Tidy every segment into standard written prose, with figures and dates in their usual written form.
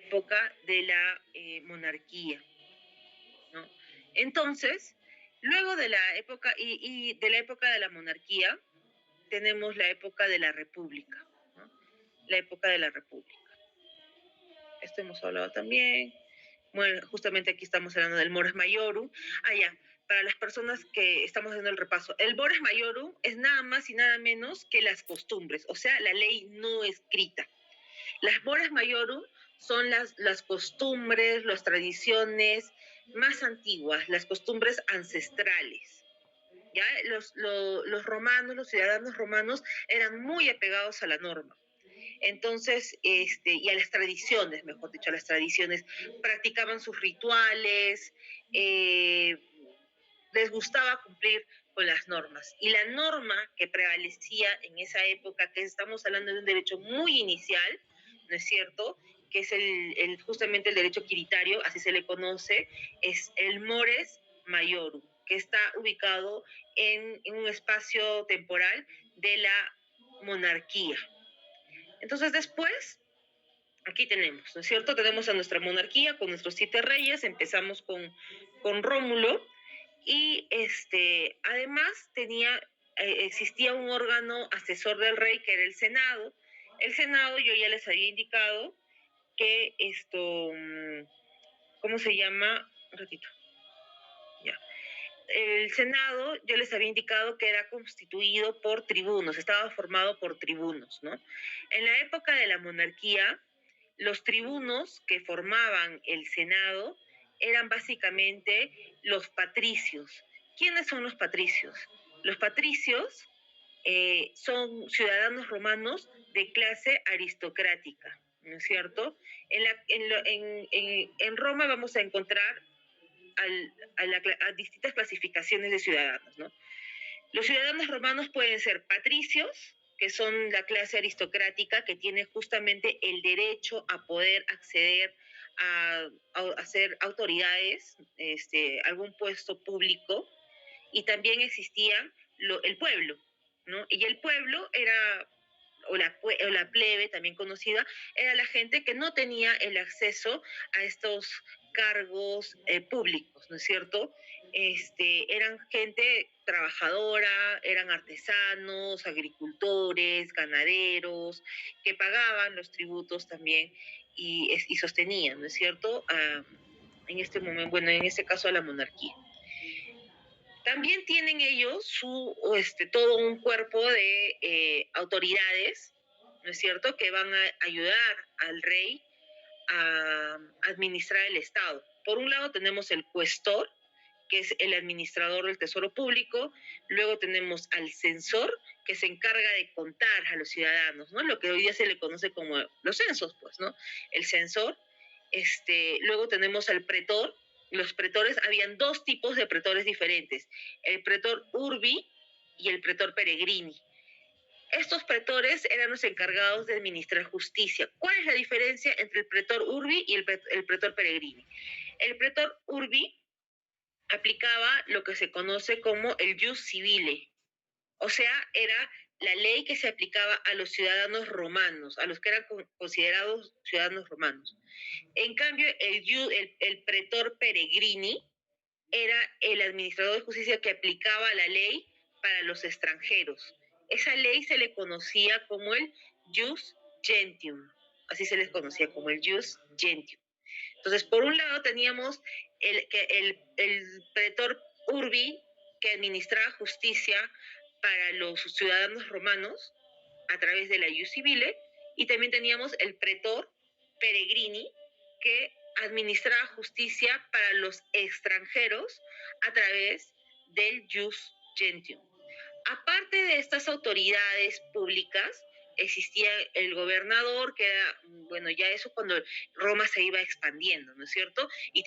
época de la monarquía, ¿no? Entonces, luego de la época y de la época de la monarquía, tenemos la época de la república, ¿no? La época de la república. Esto hemos hablado también. Bueno, justamente aquí estamos hablando del Mores Maiorum. Ya, para las personas que estamos haciendo el repaso, el Mores Maiorum es nada más y nada menos que las costumbres, o sea, la ley no escrita. Las Mores Maiorum son las costumbres, las tradiciones más antiguas, las costumbres ancestrales. ¿Ya? Los romanos, los ciudadanos romanos, eran muy apegados a la norma. Entonces, y a las tradiciones, mejor dicho, a las tradiciones, practicaban sus rituales, les gustaba cumplir con las normas. Y la norma que prevalecía en esa época, que estamos hablando de un derecho muy inicial, ¿no es cierto?, que es justamente el derecho quiritario, así se le conoce, es el mores maiorum, que está ubicado en un espacio temporal de la monarquía. Entonces después, aquí tenemos, ¿no es cierto? Tenemos a nuestra monarquía con nuestros 7 reyes, empezamos con Rómulo, y además existía un órgano asesor del rey que era el Senado. El Senado, yo ya les había indicado que ¿cómo se llama? Un ratito. Ya. El Senado, yo les había indicado que era constituido por tribunos, estaba formado por tribunos, ¿no? En la época de la monarquía, los tribunos que formaban el Senado eran básicamente los patricios. ¿Quiénes son los patricios? Los patricios son ciudadanos romanos de clase aristocrática, ¿no es cierto? En Roma vamos a encontrar a distintas clasificaciones de ciudadanos, ¿no? Los ciudadanos romanos pueden ser patricios, que son la clase aristocrática que tiene justamente el derecho a poder acceder a ser autoridades, algún puesto público, y también existía el pueblo, ¿no? Y el pueblo era, o la plebe, también conocida, era la gente que no tenía el acceso a estos cargos públicos, ¿no es cierto? Eran gente trabajadora, eran artesanos, agricultores, ganaderos, que pagaban los tributos también y sostenían, ¿no es cierto? En este momento, bueno, en este caso a la monarquía. También tienen ellos todo un cuerpo de autoridades, ¿no es cierto?, que van a ayudar al rey a administrar el Estado. Por un lado tenemos el cuestor, que es el administrador del tesoro público. Luego tenemos al censor, que se encarga de contar a los ciudadanos, ¿no? Lo que hoy día se le conoce como los censos, pues, ¿no? El censor. Luego tenemos al pretor. Los pretores, habían 2 tipos de pretores diferentes: el pretor urbi y el pretor peregrini. Estos pretores eran los encargados de administrar justicia. ¿Cuál es la diferencia entre el pretor urbi y el pretor peregrini? El pretor urbi aplicaba lo que se conoce como el jus civile, o sea, era la ley que se aplicaba a los ciudadanos romanos, a los que eran considerados ciudadanos romanos. En cambio, el pretor peregrini era el administrador de justicia que aplicaba la ley para los extranjeros. Esa ley se le conocía como el jus gentium, así se les conocía, como el jus gentium. Entonces, por un lado teníamos el pretor urbi, que administraba justicia para los ciudadanos romanos a través de la ius civile, y también teníamos el pretor peregrini, que administraba justicia para los extranjeros a través del jus gentium. Aparte de estas autoridades públicas, existía el gobernador, que era, bueno, ya eso cuando Roma se iba expandiendo, ¿no es cierto? Y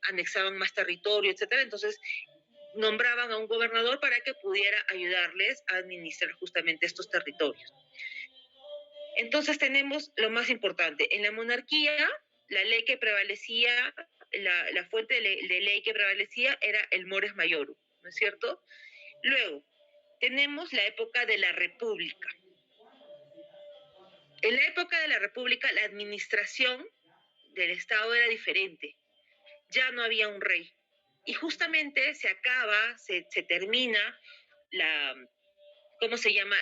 anexaban más territorio, etcétera. Entonces, nombraban a un gobernador para que pudiera ayudarles a administrar justamente estos territorios. Entonces tenemos lo más importante. En la monarquía, la ley que prevalecía, la fuente de ley que prevalecía era el mores maiorum, ¿no es cierto? Luego, tenemos la época de la República. En la época de la República, la administración del Estado era diferente. Ya no había un rey. Y justamente se termina la, ¿cómo se llama?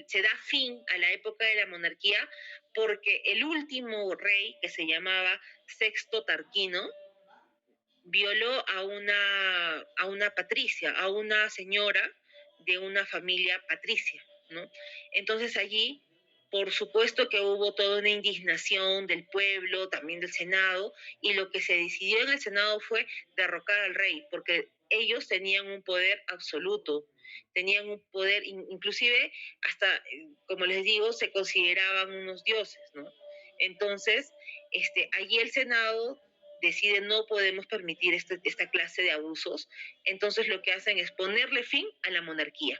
Se da fin a la época de la monarquía porque el último rey, que se llamaba Sexto Tarquino, violó a una patricia, a una señora de una familia patricia, ¿no? Entonces allí, por supuesto que hubo toda una indignación del pueblo, también del Senado, y lo que se decidió en el Senado fue derrocar al rey, porque ellos tenían un poder absoluto, tenían un poder, inclusive hasta, como les digo, se consideraban unos dioses, ¿no? Entonces, allí el Senado decide no podemos permitir esta clase de abusos, entonces lo que hacen es ponerle fin a la monarquía,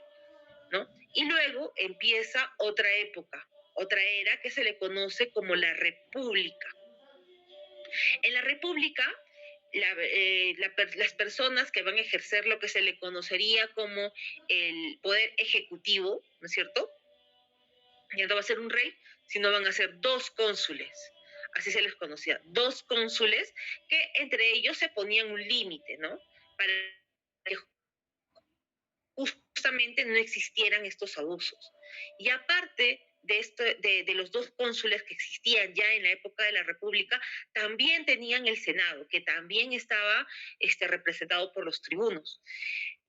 ¿no? Y luego empieza otra época, otra era que se le conoce como la República. En la República, las personas que van a ejercer lo que se le conocería como el poder ejecutivo, ¿no es cierto? Ya no va a ser un rey, sino van a ser dos cónsules. Así se les conocía, dos cónsules que entre ellos se ponían un límite, ¿no? Para que justamente no existieran estos abusos. Y aparte de los dos cónsules que existían ya en la época de la República, también tenían el Senado, que también estaba representado por los tribunos.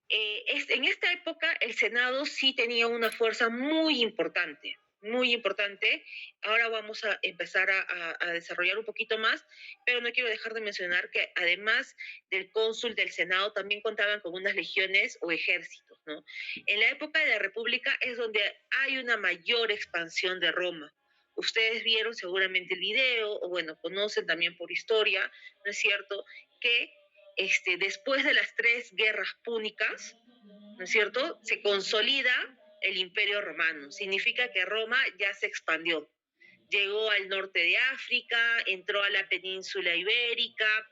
En esta época el Senado sí tenía una fuerza muy importante, muy importante. Ahora vamos a empezar a desarrollar un poquito más, pero no quiero dejar de mencionar que además del cónsul del Senado también contaban con unas legiones o ejércitos, ¿no? En la época de la República es donde hay una mayor expansión de Roma. Ustedes vieron seguramente el video, o bueno, conocen también por historia, ¿no es cierto?, que después de las 3 guerras púnicas, ¿no es cierto?, se consolida el Imperio Romano. Significa que Roma ya se expandió. Llegó al norte de África, entró a la península ibérica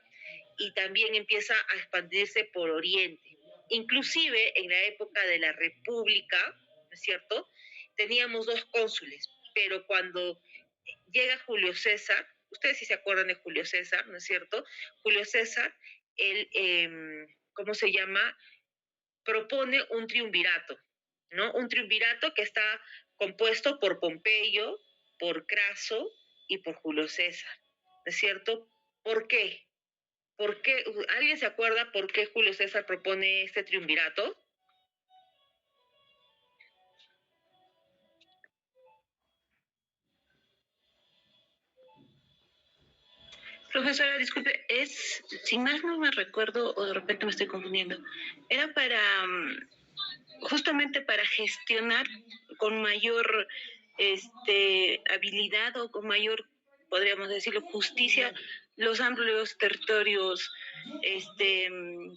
y también empieza a expandirse por Oriente. Inclusive en la época de la República, ¿no es cierto?, teníamos 2 cónsules, pero cuando llega Julio César, ustedes sí se acuerdan de Julio César, ¿no es cierto? Julio César, él, ¿cómo se llama?, propone un triunvirato, ¿no? Un triunvirato que está compuesto por Pompeyo, por Craso y por Julio César, ¿no es cierto? ¿Por qué? ¿Por qué? ¿Alguien se acuerda por qué Julio César propone este triunvirato? Profesora, disculpe, si mal no me recuerdo o de repente me estoy confundiendo, era para justamente para gestionar con mayor habilidad o con mayor, podríamos decirlo, justicia los amplios territorios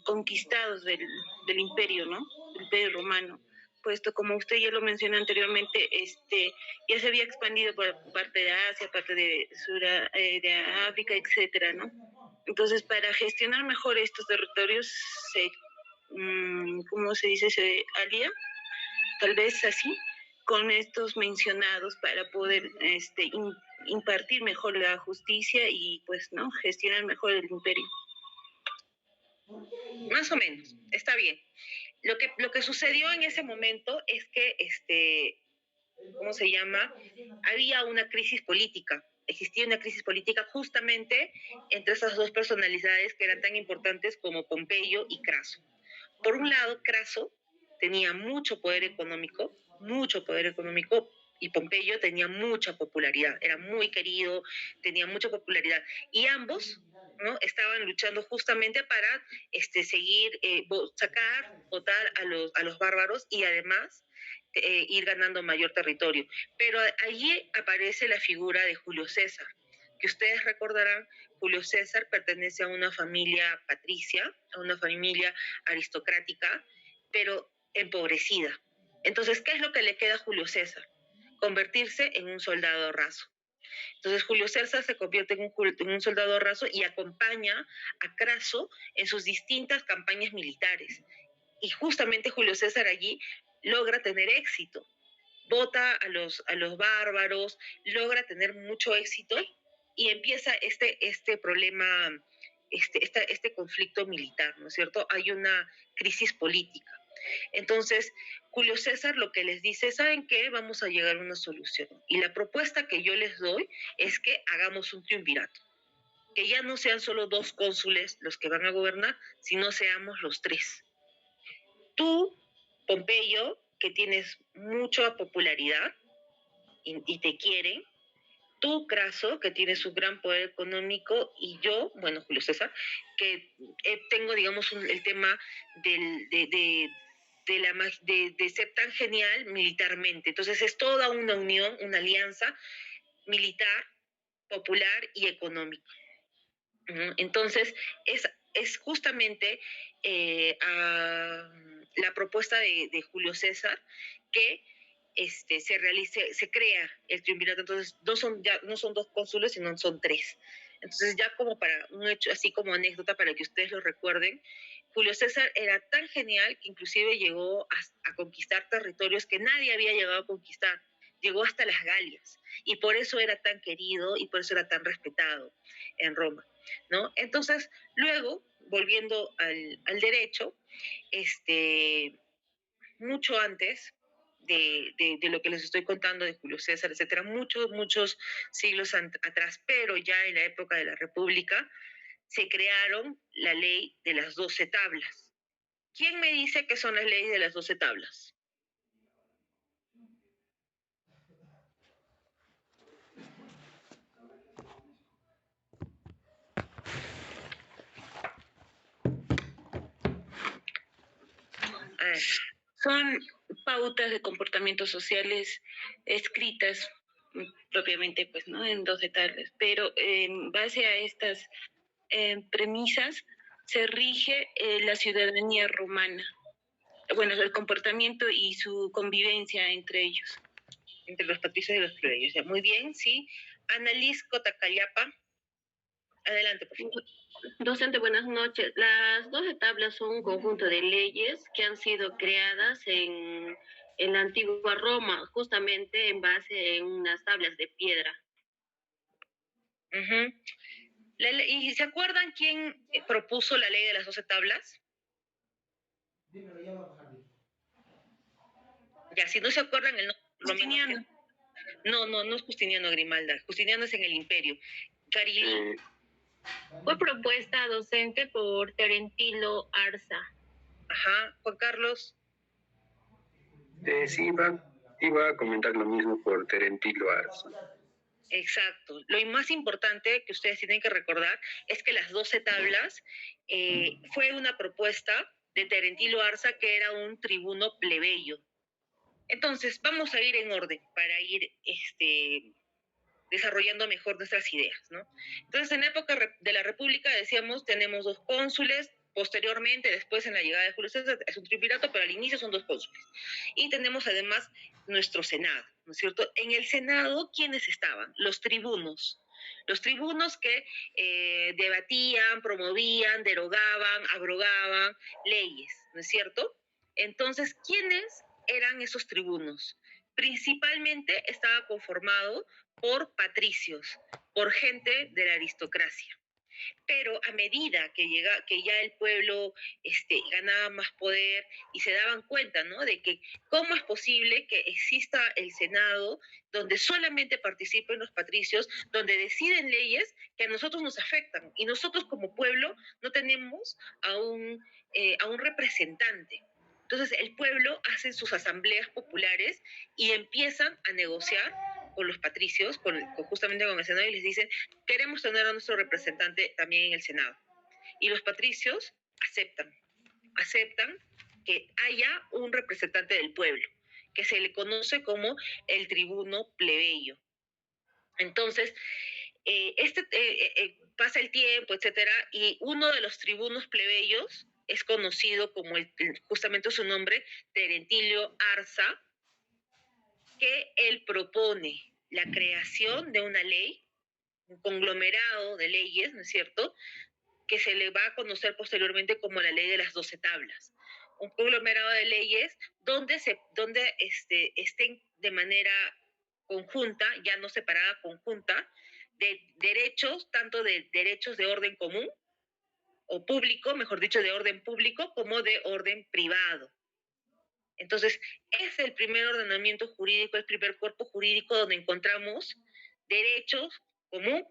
conquistados del imperio, ¿no? Del imperio romano. Puesto, como usted ya lo mencionó anteriormente, ya se había expandido por parte de Asia, parte de África, etcétera, ¿no? Entonces, para gestionar mejor estos territorios, ¿cómo se dice? Se alía, tal vez así, con estos mencionados para poder impartir mejor la justicia y, pues, ¿no?, gestionar mejor el imperio. Más o menos, está bien. Lo que sucedió en ese momento es que, ¿cómo se llama? Había una crisis política. Existía una crisis política justamente entre esas dos personalidades que eran tan importantes como Pompeyo y Craso. Por un lado, Craso tenía mucho poder económico, y Pompeyo tenía mucha popularidad, era muy querido, tenía mucha popularidad. Y ambos, ¿no?, estaban luchando justamente para seguir, votar a los bárbaros y además ir ganando mayor territorio. Pero allí aparece la figura de Julio César, que ustedes recordarán. Julio César pertenece a una familia patricia, a una familia aristocrática, pero empobrecida. Entonces, ¿qué es lo que le queda a Julio César? Convertirse en un soldado raso. Entonces Julio César se convierte en un soldado raso y acompaña a Craso en sus distintas campañas militares. Y justamente Julio César allí logra tener éxito. Vota a los bárbaros, logra tener mucho éxito y empieza este problema, este conflicto militar, ¿no es cierto? Hay una crisis política. Entonces, Julio César lo que les dice, ¿saben qué? Vamos a llegar a una solución. Y la propuesta que yo les doy es que hagamos un triunvirato, que ya no sean solo 2 cónsules los que van a gobernar, sino seamos los 3. Tú, Pompeyo, que tienes mucha popularidad y te quieren, tú, Craso, que tienes un gran poder económico, y yo, bueno, Julio César, que tengo, digamos, el tema del, de ser tan genial militarmente. Entonces es toda una unión, una alianza militar, popular y económica. Entonces es justamente la propuesta de Julio César que se crea el triunvirato. Entonces no son 2 cónsules, sino son 3. Entonces ya como para un hecho, así como anécdota para que ustedes lo recuerden, Julio César era tan genial que inclusive llegó a conquistar territorios que nadie había llegado a conquistar. Llegó hasta las Galias y por eso era tan querido y por eso era tan respetado en Roma, ¿no? Entonces, luego, volviendo al derecho, mucho antes de lo que les estoy contando de Julio César, etcétera, muchos siglos atrás, pero ya en la época de la República, se crearon la ley de las 12 tablas. ¿Quién me dice qué son las leyes de las 12 tablas? Son pautas de comportamientos sociales escritas propiamente, pues, ¿no? En 12 tablas, pero en base a estas premisas se rige la ciudadanía romana. Bueno, el comportamiento y su convivencia entre ellos. Entre los patricios y los plebeyos. Ya, muy bien, sí. Annalise Cotacayapa. Adelante, por favor. Docente, buenas noches. Las 12 tablas son un conjunto de leyes que han sido creadas en la antigua Roma, justamente en base en unas tablas de piedra. ¿Y se acuerdan quién propuso la ley de las 12 tablas? Dímelo, ya va a bajar. Ya, si no se acuerdan el nombre... Justiniano. No es Justiniano Grimalda. Justiniano es en el Imperio. Carilí. Fue propuesta docente por Terentilo Arza. Ajá, Juan Carlos. Sí, iba a comentar lo mismo por Terentilo Arza. Exacto. Lo más importante que ustedes tienen que recordar es que las 12 tablas fue una propuesta de Terentilo Arza, que era un tribuno plebeyo. Entonces, vamos a ir en orden para ir desarrollando mejor nuestras ideas, ¿no? Entonces, en la época de la República, decíamos, tenemos 2 cónsules, posteriormente, después en la llegada de Julio César, es un triunvirato, pero al inicio son 2 cónsules. Y tenemos además nuestro Senado, ¿no es cierto? En el Senado, ¿quiénes estaban? Los tribunos. Los tribunos que debatían, promovían, derogaban, abrogaban leyes, ¿no es cierto? Entonces, ¿quiénes eran esos tribunos? Principalmente estaba conformado por patricios, por gente de la aristocracia. Pero a medida que ya el pueblo ganaba más poder y se daban cuenta, ¿no?, de que cómo es posible que exista el Senado donde solamente participen los patricios, donde deciden leyes que a nosotros nos afectan y nosotros como pueblo no tenemos a un representante. Entonces el pueblo hace sus asambleas populares y empiezan a negociar con los patricios, justamente con el Senado, y les dicen, queremos tener a nuestro representante también en el Senado. Y los patricios aceptan que haya un representante del pueblo, que se le conoce como el tribuno plebeyo. Entonces, pasa el tiempo, etcétera, y uno de los tribunos plebeyos es conocido como justamente su nombre, Terentilio Arza, que él propone la creación de una ley, un conglomerado de leyes, ¿no es cierto?, que se le va a conocer posteriormente como la ley de las 12 tablas. Un conglomerado de leyes donde estén de manera conjunta, ya no separada, conjunta, de derechos, tanto de derechos de orden común o público, mejor dicho, de orden público, como de orden privado. Entonces, es el primer ordenamiento jurídico, el primer cuerpo jurídico donde encontramos derechos común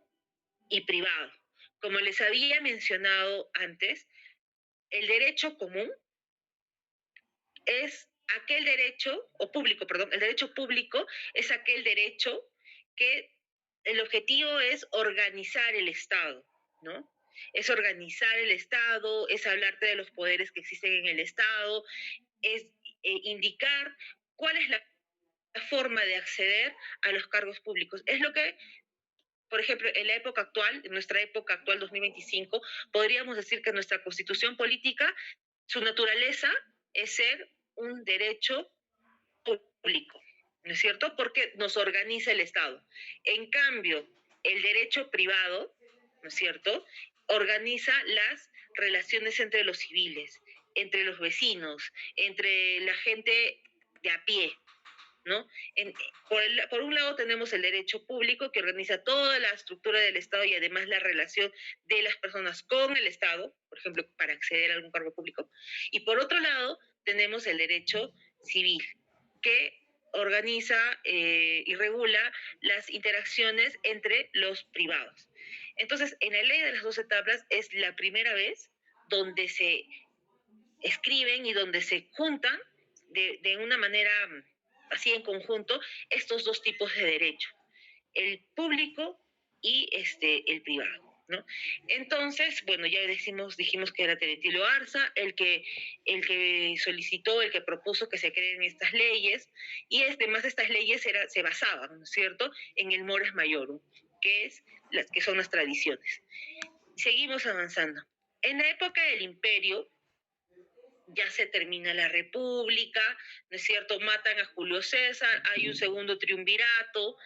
y privado. Como les había mencionado antes, el derecho común es aquel derecho, o público, perdón, el derecho público es aquel derecho que el objetivo es organizar el Estado, ¿no? Es organizar el Estado, es hablarte de los poderes que existen en el Estado, es indicar cuál es la forma de acceder a los cargos públicos. Es lo que, por ejemplo, en la época actual, en nuestra época actual 2025, podríamos decir que nuestra constitución política, su naturaleza es ser un derecho público, ¿no es cierto? Porque nos organiza el Estado. En cambio, el derecho privado, ¿no es cierto?, organiza las relaciones entre los civiles, entre los vecinos, entre la gente de a pie, ¿no? Por un lado tenemos el derecho público que organiza toda la estructura del Estado y además la relación de las personas con el Estado, por ejemplo, para acceder a algún cargo público. Y por otro lado tenemos el derecho civil, que organiza y regula las interacciones entre los privados. Entonces, en la ley de las 12 tablas es la primera vez donde se escriben y donde se juntan de una manera así en conjunto estos dos tipos de derecho, el público y el privado, ¿no? Entonces, bueno, ya dijimos que era Terentilio Arza el que solicitó, el que propuso que se creen estas leyes, y además estas leyes se basaban, ¿no es cierto?, en el mores maiorum, que son las tradiciones. Seguimos avanzando. En la época del Imperio, ya se termina la República, ¿no es cierto? Matan a Julio César, hay un segundo triunvirato,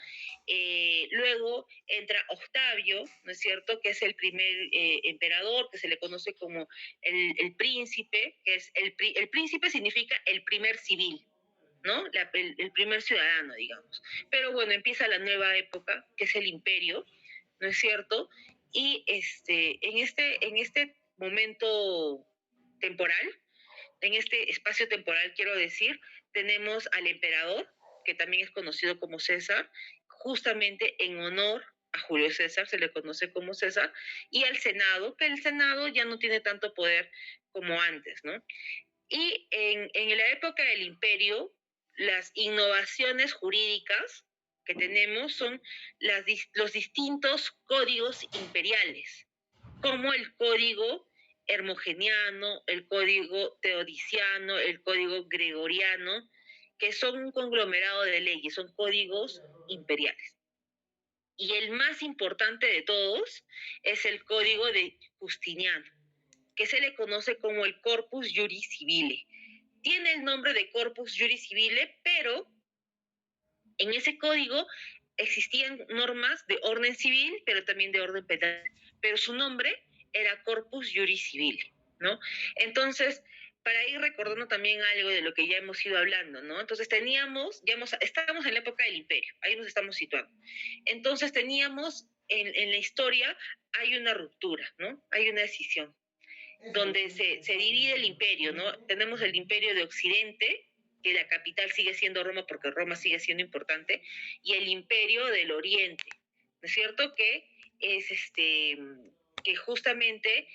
luego entra Octavio, ¿no es cierto?, que es el primer emperador, que se le conoce como el príncipe, que es el príncipe significa el primer civil, ¿no? El primer ciudadano, digamos. Pero bueno, empieza la nueva época, que es el imperio, ¿no es cierto? Y en este momento temporal, en este espacio temporal, quiero decir, tenemos al emperador, que también es conocido como César, justamente en honor a Julio César, se le conoce como César, y al Senado, que el Senado ya no tiene tanto poder como antes, ¿no? Y en la época del Imperio, las innovaciones jurídicas que tenemos son los distintos códigos imperiales, como el código hermogeniano, el código teodiciano, el código gregoriano, que son un conglomerado de leyes, son códigos imperiales. Y el más importante de todos es el código de Justiniano, que se le conoce como el Corpus Juris Civile. Tiene el nombre de Corpus Juris Civile, pero en ese código existían normas de orden civil, pero también de orden penal. Pero su nombre era Corpus Juris Civile, ¿no? Entonces, para ir recordando también algo de lo que ya hemos ido hablando, ¿no? Entonces estábamos en la época del Imperio, ahí nos estamos situando. Entonces teníamos, en la historia, hay una ruptura, ¿no? Hay una decisión, donde se divide el imperio, ¿no? Tenemos el imperio de Occidente, que la capital sigue siendo Roma porque Roma sigue siendo importante, y el imperio del Oriente, ¿no es cierto? Que es que justamente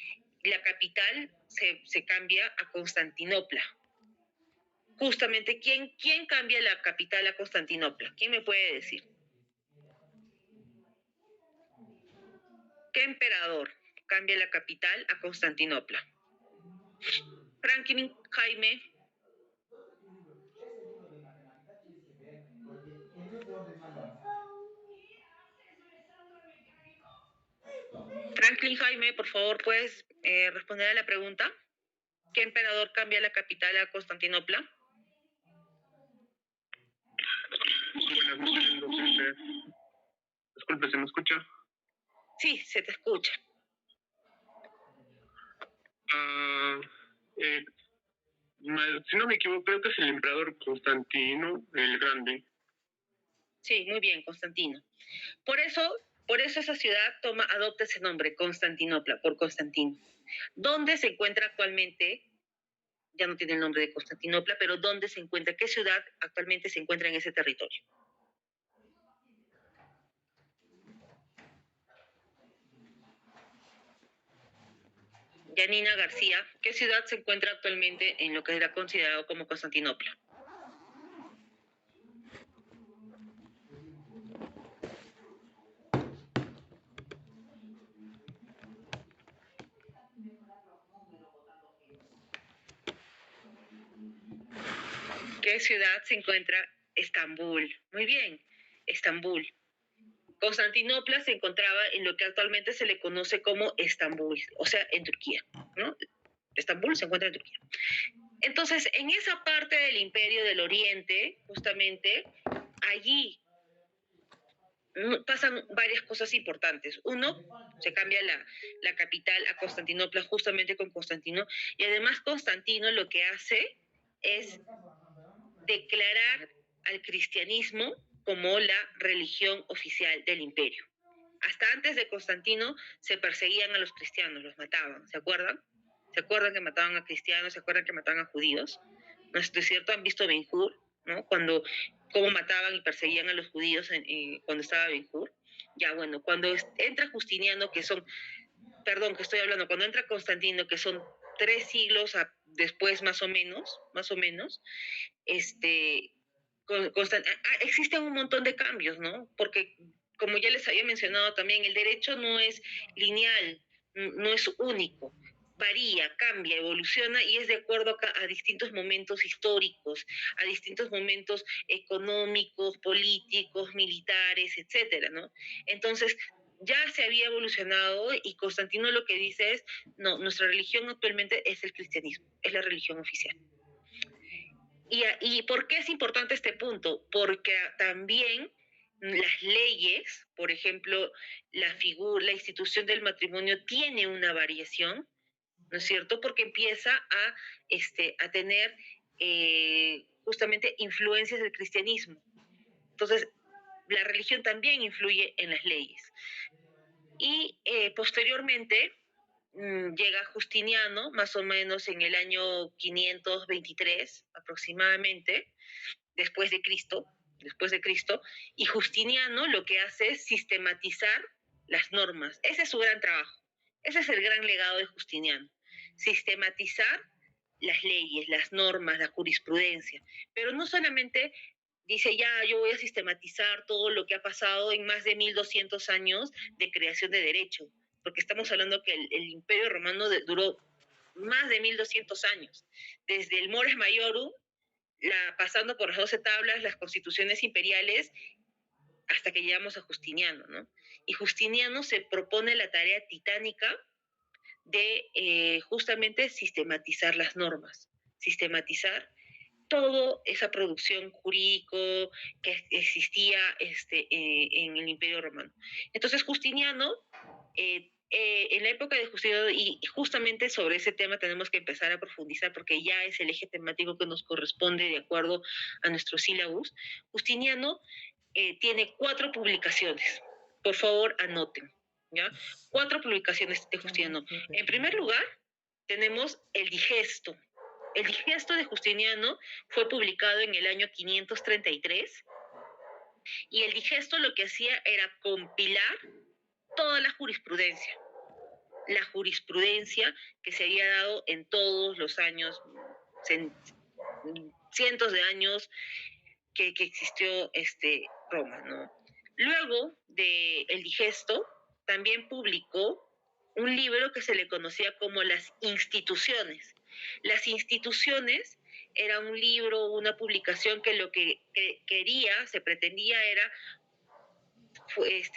la capital se cambia a Constantinopla. Justamente, ¿quién cambia la capital a Constantinopla? ¿Quién me puede decir? ¿Qué emperador cambia la capital a Constantinopla? Franklin, Jaime. Franklin, Jaime, por favor, ¿puedes responder a la pregunta? ¿Qué emperador cambia la capital a Constantinopla? Buenas noches, docente. Disculpe, ¿se me escucha? Sí, se te escucha. Si no me equivoco, creo que es el emperador Constantino el Grande. Sí, muy bien, Constantino. Por eso Por eso esa ciudad adopta ese nombre, Constantinopla, por Constantino. ¿Dónde se encuentra actualmente? Ya no tiene el nombre de Constantinopla, pero ¿dónde se encuentra? ¿Qué ciudad actualmente se encuentra en ese territorio? Yanina García, ¿qué ciudad se encuentra actualmente en lo que era considerado como Constantinopla? ¿Qué ciudad se encuentra? Estambul. Muy bien, Estambul. Constantinopla se encontraba en lo que actualmente se le conoce como Estambul, o sea, en Turquía, ¿no? Estambul se encuentra en Turquía. Entonces, en esa parte del Imperio del Oriente, justamente, allí pasan varias cosas importantes. Uno, se cambia la capital a Constantinopla justamente con Constantino, y además Constantino lo que hace es declarar al cristianismo como la religión oficial del imperio. Hasta antes de Constantino se perseguían a los cristianos, los mataban, ¿se acuerdan? ¿Se acuerdan que mataban a cristianos? ¿Se acuerdan que mataban a judíos? ¿No es cierto? ¿Han visto Ben-Hur? ¿No? Cómo mataban y perseguían a los judíos cuando estaba Ben-Hur. Ya, bueno, cuando entra Justiniano, cuando entra Constantino, que son 3 siglos después más o menos, este, existen un montón de cambios, ¿no? Porque, como ya les había mencionado también, el derecho no es lineal, no es único, varía, cambia, evoluciona y es de acuerdo a distintos momentos históricos, a distintos momentos económicos, políticos, militares, etcétera, ¿no? Entonces, ya se había evolucionado y Constantino lo que dice es, no, nuestra religión actualmente es el cristianismo, es la religión oficial. ¿Y por qué es importante este punto? Porque también las leyes, por ejemplo, la institución del matrimonio tiene una variación, ¿no es cierto? Porque empieza a tener justamente influencias del cristianismo. Entonces, la religión también influye en las leyes. Y posteriormente llega Justiniano, más o menos en el año 523 aproximadamente, después de Cristo, y Justiniano lo que hace es sistematizar las normas. Ese es su gran trabajo, ese es el gran legado de Justiniano, sistematizar las leyes, las normas, la jurisprudencia, pero no solamente dice, ya, yo voy a sistematizar todo lo que ha pasado en más de 1200 años de creación de derecho, porque estamos hablando que el Imperio Romano duró más de 1200 años, desde el Mores Maiorum, pasando por las 12 tablas, las constituciones imperiales, hasta que llegamos a Justiniano, ¿no? Y Justiniano se propone la tarea titánica de justamente sistematizar las normas, sistematizar toda esa producción jurídico que existía en el Imperio Romano. Entonces Justiniano, en la época de Justiniano, y justamente sobre ese tema tenemos que empezar a profundizar porque ya es el eje temático que nos corresponde de acuerdo a nuestro sílabus, Justiniano tiene 4 publicaciones. Por favor, anoten, ¿ya? 4 publicaciones de Justiniano. En primer lugar, tenemos el Digesto. El Digesto de Justiniano fue publicado en el año 533 y el Digesto lo que hacía era compilar toda la jurisprudencia que se había dado en todos los años, cientos de años que existió Roma, ¿no? Luego del Digesto, también publicó un libro que se le conocía como Las Instituciones. Las Instituciones era un libro, una publicación que lo que se pretendía era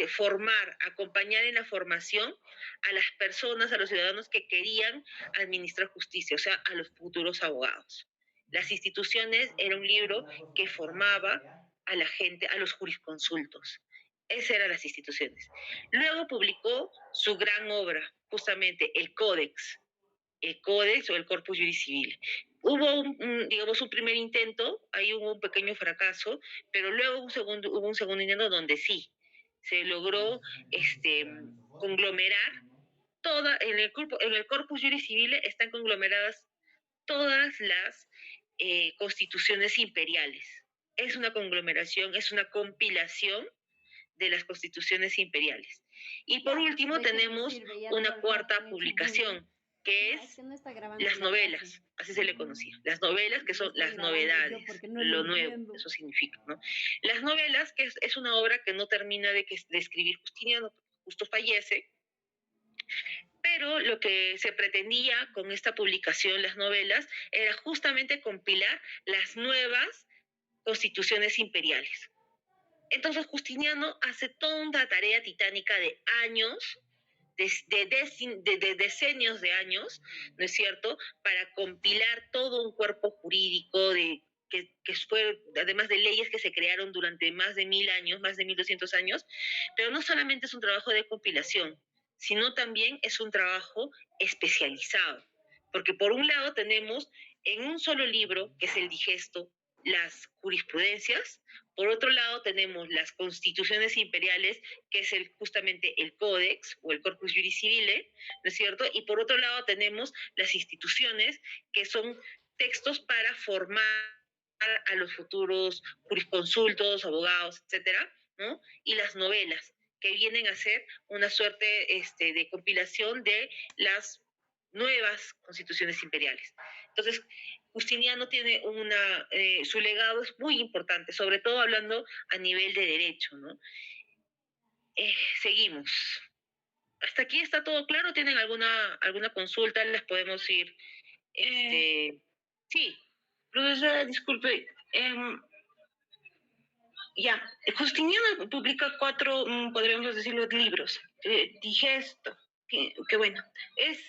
formar, acompañar en la formación a las personas, a los ciudadanos que querían administrar justicia, o sea, a los futuros abogados. Las Instituciones era un libro que formaba a la gente, a los jurisconsultos. Esas eran las Instituciones. Luego publicó su gran obra, justamente el Códex o el Corpus Juris Civile. Hubo un primer intento, ahí hubo un pequeño fracaso, pero luego hubo un segundo intento donde sí se logró conglomerar en el corpus juris civile están conglomeradas todas las constituciones imperiales. Es una conglomeración, es una compilación de las constituciones imperiales. Y por último tenemos una cuarta publicación, que es las novelas, así se le conocía. Las novelas, que son las novedades, lo nuevo, eso significa, ¿no? Las novelas, que es una obra que no termina de escribir Justiniano, justo fallece, pero lo que se pretendía con esta publicación, las novelas, era justamente compilar las nuevas constituciones imperiales. Entonces Justiniano hace toda una tarea titánica de años, de decenios de años, ¿no es cierto?, para compilar todo un cuerpo jurídico que fue, además de leyes que se crearon durante más de 1000 años, más de 1200 años, pero no solamente es un trabajo de compilación, sino también es un trabajo especializado. Porque por un lado tenemos en un solo libro, que es el digesto, las jurisprudencias. Por otro lado tenemos las constituciones imperiales, que es justamente el códex o el corpus juris civile, ¿no es cierto? Y por otro lado tenemos las instituciones, que son textos para formar a los futuros jurisconsultos, abogados, etcétera, ¿no? Y las novelas, que vienen a ser una suerte de compilación de las nuevas constituciones imperiales. Entonces, Justiniano tiene su legado es muy importante, sobre todo hablando a nivel de derecho, ¿no? Seguimos. ¿Hasta aquí está todo claro? ¿Tienen alguna consulta? ¿Les podemos ir? Sí. Profesora, disculpe. Ya, Justiniano publica 4, podríamos decirlo, libros. Digesto, que bueno, es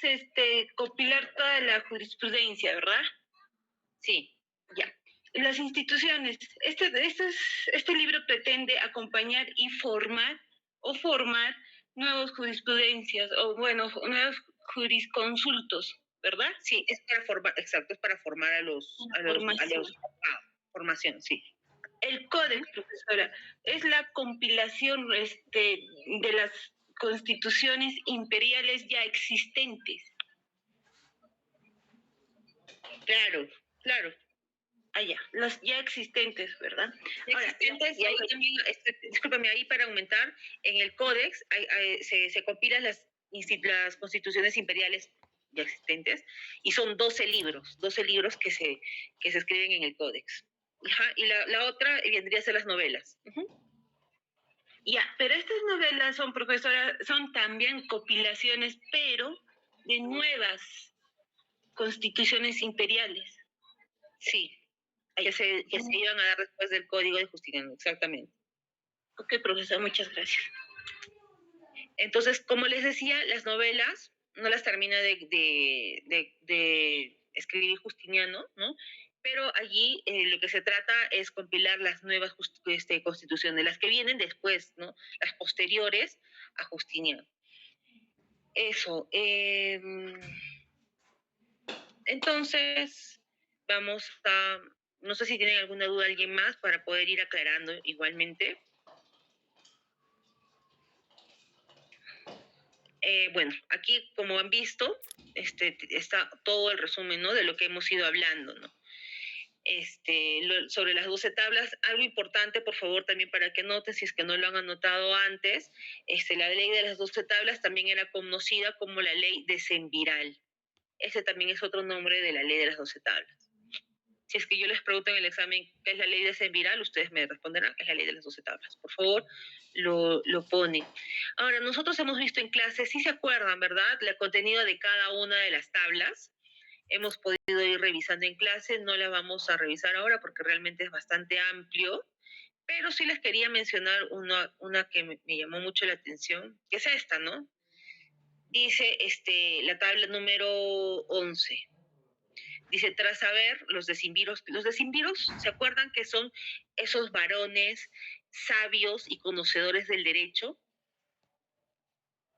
compilar toda la jurisprudencia, ¿verdad? Sí. Ya. Las instituciones, este libro pretende acompañar y formar nuevos jurisprudencias, o bueno, nuevos jurisconsultos, ¿verdad? Sí, es para formar, exacto, es para formar a los formación, sí. El códex, profesora, es la compilación de las constituciones imperiales ya existentes. Claro. Ya, las ya existentes, ¿verdad? Ahora, existentes, y ahí también, discúlpame, ahí para aumentar, en el códex se compilan las constituciones imperiales ya existentes, y son 12 libros que se escriben en el códex. Y la otra vendría a ser las novelas. Ya, pero estas novelas son, profesora, son también compilaciones, pero de nuevas constituciones imperiales. Sí, que se iban a dar después del Código de Justiniano, exactamente. Ok, profesora, muchas gracias. Entonces, como les decía, las novelas no las termina de escribir Justiniano, ¿no? Pero allí lo que se trata es compilar las nuevas constituciones, las que vienen después, ¿no? Las posteriores a Justiniano. Eso. Entonces, vamos a... No sé si tienen alguna duda alguien más para poder ir aclarando igualmente. Bueno, aquí como han visto, está todo el resumen, ¿no?, de lo que hemos ido hablando, ¿no? Sobre las 12 tablas, algo importante, por favor, también para que noten, si es que no lo han anotado antes, la ley de las 12 tablas también era conocida como la ley decemviral. Ese también es otro nombre de la ley de las 12 tablas. Si es que yo les pregunto en el examen qué es la ley decemviral, ustedes me responderán, es la ley de las 12 tablas. Por favor, lo ponen. Ahora, nosotros hemos visto en clase, sí se acuerdan, ¿verdad?, el contenido de cada una de las tablas. Hemos podido ir revisando en clase, no la vamos a revisar ahora porque realmente es bastante amplio, pero sí les quería mencionar una que me llamó mucho la atención, que es esta, ¿no? Dice la tabla número 11. Dice, tras saber los decimviros, ¿se acuerdan que son esos varones sabios y conocedores del derecho?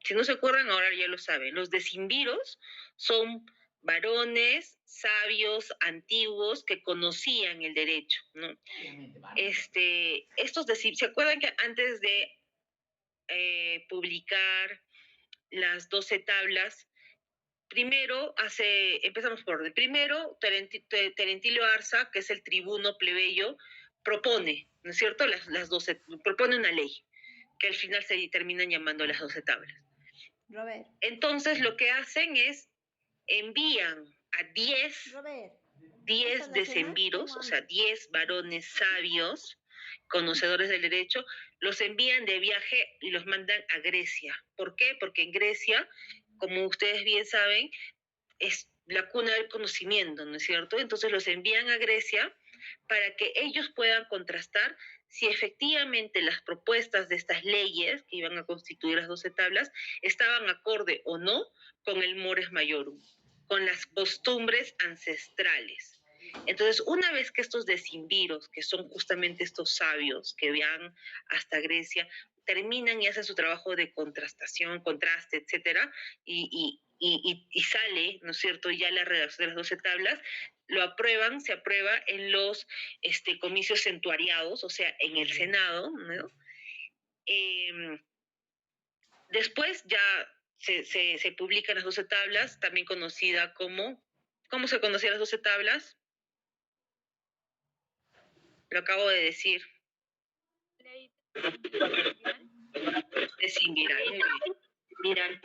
Si no se acuerdan, ahora ya lo saben. Los decimviros son varones sabios, antiguos, que conocían el derecho, ¿no? ¿Se acuerdan que antes de publicar las 12 tablas. Primero, empezamos por orden. Primero, Terentilio Arza, que es el tribuno plebeyo, propone, ¿no es cierto? Las 12, propone una ley, que al final se terminan llamando las 12 tablas. Robert. Entonces, lo que hacen es envían a 10 Robert. 10 decemviros, o sea, 10 varones sabios, conocedores del derecho, los envían de viaje y los mandan a Grecia. ¿Por qué? Porque en Grecia, como ustedes bien saben, es la cuna del conocimiento, ¿no es cierto? Entonces los envían a Grecia para que ellos puedan contrastar si efectivamente las propuestas de estas leyes que iban a constituir las 12 tablas estaban acorde o no con el mores maiorum, con las costumbres ancestrales. Entonces, una vez que estos decimviros, que son justamente estos sabios que van hasta Grecia, terminan y hacen su trabajo de contrastación, contraste, etcétera, y sale, ¿no es cierto?, ya la redacción de las 12 tablas, lo aprueban, se aprueba en los comicios centuariados, o sea, en el Senado, ¿no? Después ya se publican las 12 tablas, también conocida como... ¿Cómo se conocían las 12 tablas? Lo acabo de decir. De sinviral. Viral.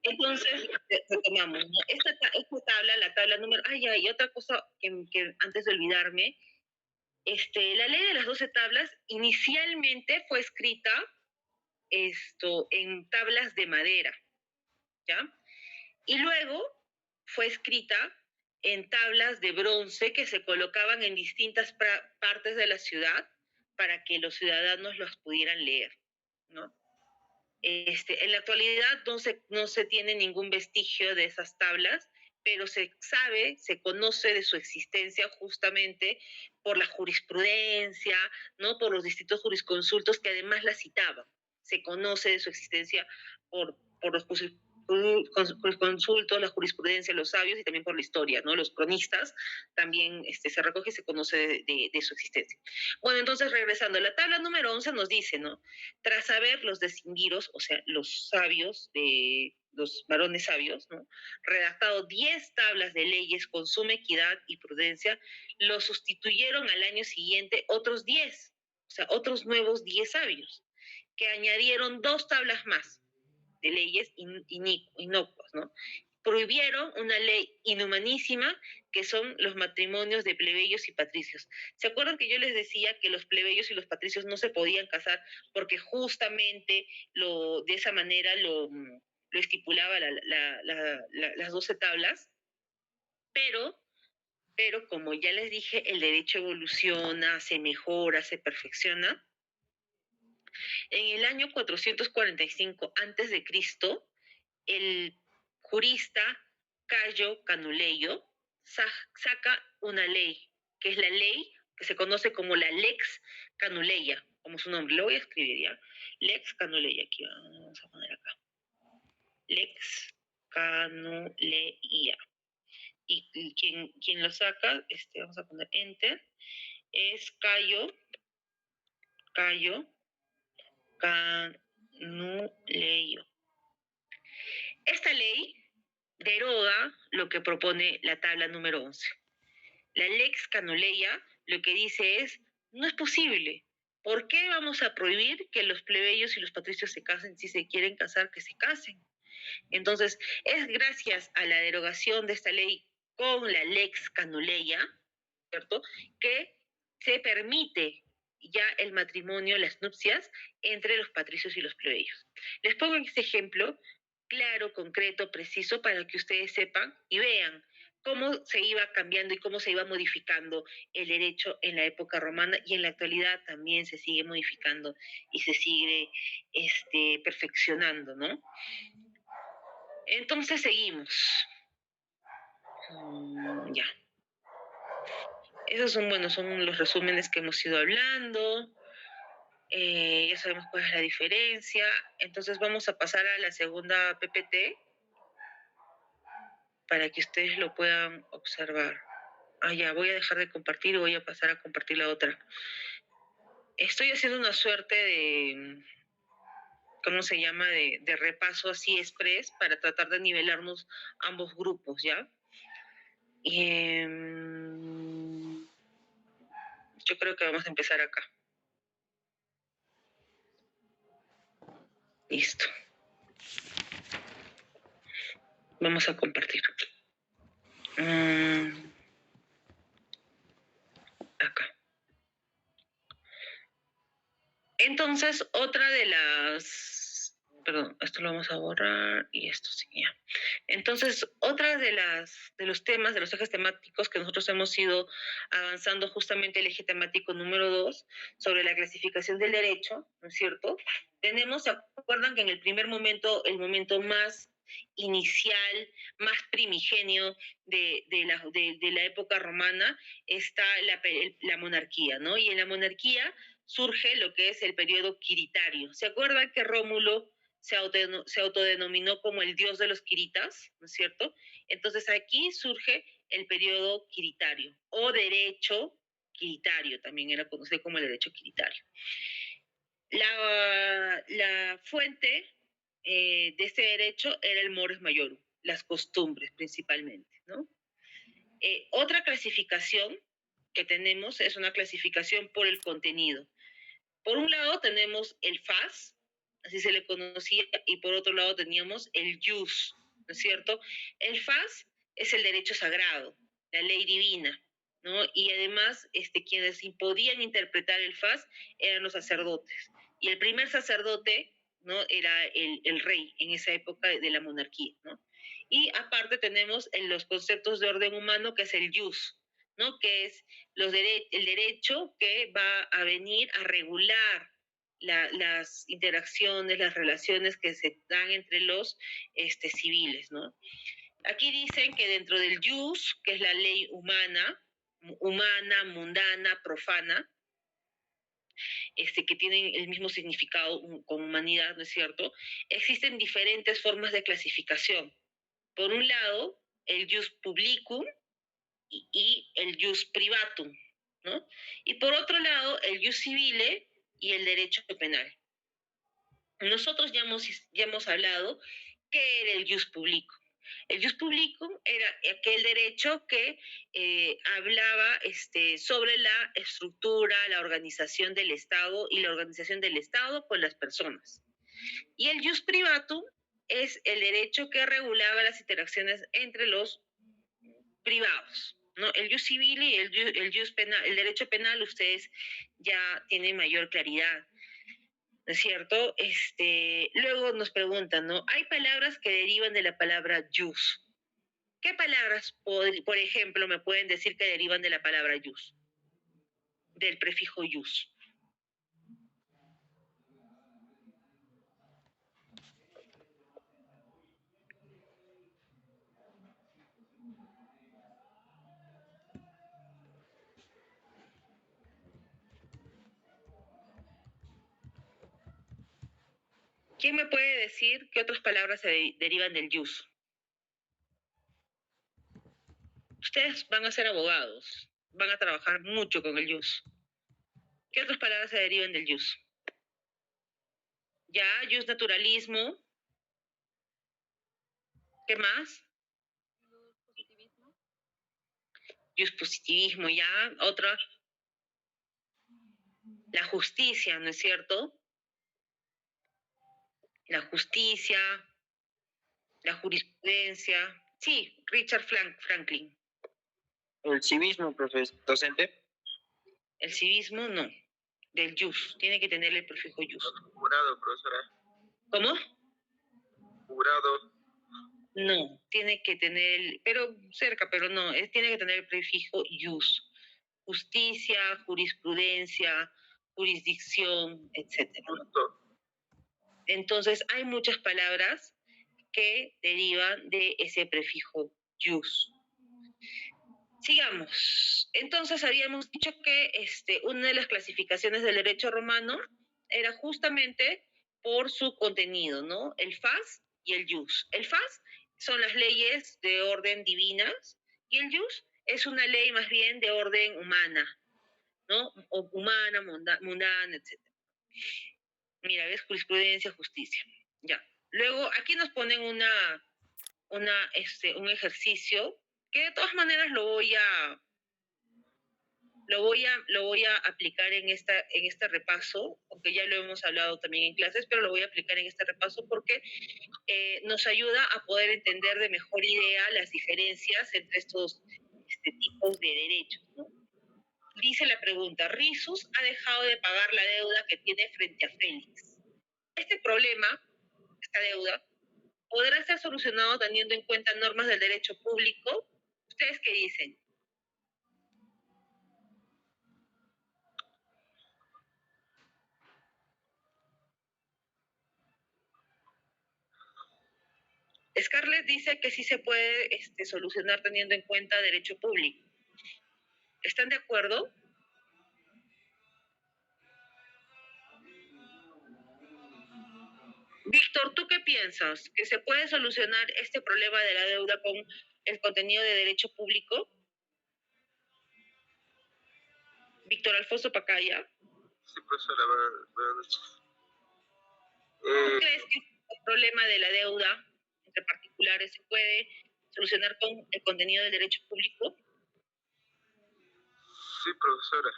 Entonces, retomamos, ¿no? Esta tabla, la tabla número... y otra cosa que antes de olvidarme, la ley de las 12 tablas inicialmente fue escrita en tablas de madera, ¿ya? Y luego fue escrita en tablas de bronce que se colocaban en distintas partes de la ciudad para que los ciudadanos las pudieran leer, ¿no? En la actualidad no se tiene ningún vestigio de esas tablas, pero se sabe, se conoce de su existencia justamente por la jurisprudencia, ¿no? Por los distintos jurisconsultos que además la citaban. Se conoce de su existencia por los jurisconsultos, la jurisprudencia, los sabios y también por la historia, ¿no? Los cronistas también se recoge y se conoce de su existencia. Bueno, entonces regresando, la tabla número 11 nos dice, ¿no? Tras saber los decimviros, o sea, los sabios, los varones sabios, ¿no? Redactado 10 tablas de leyes con suma equidad y prudencia, lo sustituyeron al año siguiente otros 10, o sea, otros nuevos 10 sabios, que añadieron 2 tablas más de leyes inocuas, ¿no? Prohibieron una ley inhumanísima que son los matrimonios de plebeyos y patricios. ¿Se acuerdan que yo les decía que los plebeyos y los patricios no se podían casar porque justamente de esa manera lo estipulaba las 12 tablas? Pero como ya les dije, el derecho evoluciona, se mejora, se perfecciona. En el año 445 a.C., el jurista Cayo Canuleio saca una ley, que es la ley que se conoce como la Lex Canuleia, como su nombre. Lo voy a escribir ya. Lex Canuleia, aquí vamos a poner acá. Lex Canuleia. Y quien lo saca, vamos a poner enter, es Cayo Canuleio. Esta ley deroga lo que propone la tabla número 11. La Lex Canuleia lo que dice es, no es posible. ¿Por qué vamos a prohibir que los plebeyos y los patricios se casen? Si se quieren casar, que se casen. Entonces, es gracias a la derogación de esta ley con la Lex Canuleia, ¿cierto?, que se permite ya el matrimonio, las nupcias, entre los patricios y los plebeyos. Les pongo este ejemplo claro, concreto, preciso, para que ustedes sepan y vean cómo se iba cambiando y cómo se iba modificando el derecho en la época romana, y en la actualidad también se sigue modificando y se sigue perfeccionando, ¿no? Entonces seguimos. Ya. Esos son los resúmenes que hemos ido hablando. Ya sabemos cuál es la diferencia. Entonces vamos a pasar a la segunda PPT para que ustedes lo puedan observar. ya, voy a dejar de compartir y voy a pasar a compartir la otra. Estoy haciendo una suerte de, ¿cómo se llama? De repaso así express para tratar de nivelarnos ambos grupos, ¿ya? Y, yo creo que vamos a empezar acá. Listo. Vamos a compartir. Acá. Entonces, otra de las... Perdón, esto lo vamos a borrar y esto sí, ya. Entonces, otra de los temas, de los ejes temáticos que nosotros hemos ido avanzando, justamente el eje temático número 2, sobre la clasificación del derecho, ¿no es cierto? Tenemos, ¿se acuerdan que en el primer momento, el momento más inicial, más primigenio de la época romana, está la monarquía, ¿no? Y en la monarquía surge lo que es el periodo quiritario. ¿Se acuerdan que Rómulo se autodenominó como el dios de los quiritas, ¿no es cierto? Entonces aquí surge el periodo quiritario o derecho quiritario, también era conocido como el derecho quiritario. La fuente de este derecho era el mores maiorum, las costumbres principalmente, ¿no? Otra clasificación que tenemos es una clasificación por el contenido. Por un lado tenemos el fas, así se le conocía, y por otro lado teníamos el jus, ¿no es cierto? El fas es el derecho sagrado, la ley divina, ¿no? Y además quienes podían interpretar el fas eran los sacerdotes. Y el primer sacerdote, ¿no? Era el rey en esa época de la monarquía, ¿no? Y aparte tenemos los conceptos de orden humano, que es el jus, ¿no? Que es el derecho que va a venir a regular las interacciones, las relaciones que se dan entre los civiles, ¿no? Aquí dicen que dentro del jus, que es la ley humana, mundana, profana, que tienen el mismo significado con humanidad, ¿no es cierto? Existen diferentes formas de clasificación. Por un lado, el jus publicum y el jus privatum, ¿no? Y por otro lado, el jus civile y el derecho penal. Nosotros ya hemos hablado qué era el jus publicum. El jus publicum era aquel derecho que hablaba sobre la estructura, la organización del Estado y la organización del Estado con las personas. Y el jus privatum es el derecho que regulaba las interacciones entre los privados, ¿no? El jus civil y el jus penal, el derecho penal, ustedes ya tienen mayor claridad, ¿no es cierto? Luego nos preguntan, ¿no? Hay palabras que derivan de la palabra jus. ¿Qué palabras, por ejemplo, me pueden decir que derivan de la palabra jus? Del prefijo jus. ¿Quién me puede decir qué otras palabras se derivan del jus? Ustedes van a ser abogados, van a trabajar mucho con el jus. ¿Qué otras palabras se derivan del jus? Ya, jus naturalismo. ¿Qué más? Jus positivismo, ya. Otra. La justicia, ¿no es cierto? La justicia, la jurisprudencia. Sí, Richard Franklin. El civismo, profesor, docente. El civismo, no. Del jus. Tiene que tener el prefijo jus. Jurado, profesora. ¿Cómo? Jurado. No, tiene que tener, pero cerca, pero no, tiene que tener el prefijo jus. Justicia, jurisprudencia, jurisdicción, etc. Entonces, hay muchas palabras que derivan de ese prefijo jus. Sigamos. Entonces, habíamos dicho que una de las clasificaciones del derecho romano era justamente por su contenido, ¿no? El fas y el jus. El fas son las leyes de orden divinas y el jus es una ley más bien de orden humana, ¿no? O humana, mundana, etc. Mira, ves, jurisprudencia, justicia. Ya. Luego, aquí nos ponen un ejercicio que de todas maneras lo voy a aplicar en este repaso, aunque ya lo hemos hablado también en clases, pero lo voy a aplicar en este repaso porque nos ayuda a poder entender de mejor idea las diferencias entre estos tipos de derechos, ¿no? Dice la pregunta, Risus ha dejado de pagar la deuda que tiene frente a Félix. Este problema, esta deuda, podrá ser solucionado teniendo en cuenta normas del derecho público. ¿Ustedes qué dicen? Scarlett dice que sí se puede solucionar teniendo en cuenta derecho público. ¿Están de acuerdo? Víctor, ¿tú qué piensas? ¿Que se puede solucionar este problema de la deuda con el contenido de derecho público? Víctor Alfonso Pacaya. Sí, profesora, buenas noches. ¿Tú crees que el problema de la deuda entre particulares se puede solucionar con el contenido del derecho público? Sí, profesora.